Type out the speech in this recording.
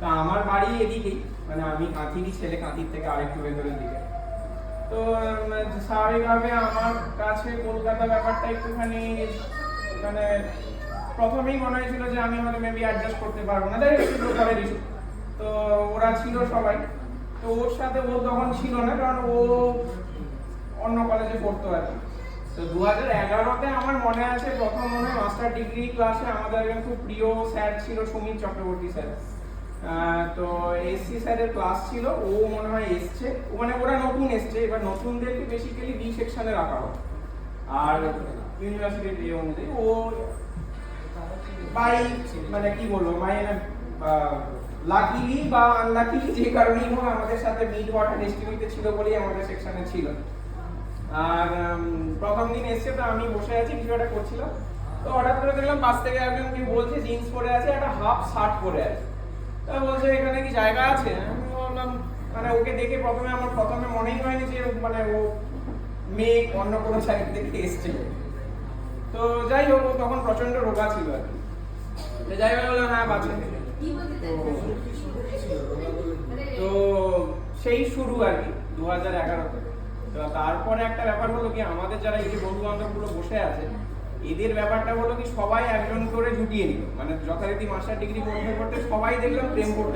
তা আমার বাড়ি এদিকেই, মানে আমি কাঁথিরই ছেলে, কাঁথির থেকে আরেকটু ভেতরের দিকে। তো স্বাভাবিকভাবে আমার কাছে কলকাতা ব্যাপারটা একটুখানি মানে প্রথমেই মনে হয়েছিল যে আমি হয়তো মেবি অ্যাডজাস্ট করতে পারবো না, তাই একটু ঘরের ইস্যু। তো ওরা ছিল সবাই, তো ওর সাথে ও তখন ছিল না, কারণ ও অন্য কলেজে পড়তো আর কি। তো 2011-তে আমার মনে আছে প্রথম মনে হয় মাস্টার ডিগ্রি ক্লাসে আমাদের একজন খুব প্রিয় স্যার ছিল সুমিত চক্রবর্তী স্যার। তো এসসি স্যারের ক্লাস ছিল, ও মনে হয় এসছে, মানে ওরা নতুন এসছে, এবার নতুনদেরকে বেসিক্যালি বি সেকশনে রাখা হয়। আর ইউনিভার্সিটির ইয়ে অনুযায়ী ও বাই মানে কি বলবো লাকিলি বা আনলাকিলি যে কারণেই হোক আমাদের সাথে মিড ওয়াটার ডেস্টিনিতে ছিল বলেই আমাদের সেকশনে ছিল। আর প্রথম দিন এসছে, তো আমি বসে আছি কিছু একটা করছিলাম, তো হঠাৎ করে দেখলাম পাশ থেকে একজন কি বলছে জিন্স পরে আছে, একটা হাফ শার্ট পরে আছে। তা বলছে এখানে কি জায়গা আছে? আমি বললাম, মানে ওকে দেখে আমার প্রথমে মনেই হয়নি যে মানে ও মেয়ে অন্য কোনো সাইড থেকে এসছে। তো যাই হোক, তখন প্রচন্ড রোগা ছিল আর কি। যাই হোক বললাম হ্যাঁ বাঁচে। তো সেই শুরু আর কি 2011-তে। তো তারপরে একটা ব্যাপার হলো কি, আমাদের যারা এই যে বন্ধু বান্ধব গুলো বসে আছে, এদের ব্যাপারটা হলো কি সবাই একজন করে জুটিয়ে নিল, মানে যথারীতি মাস্টার ডিগ্রি পড়তে পড়তে সবাই দেখলাম প্রেম করতে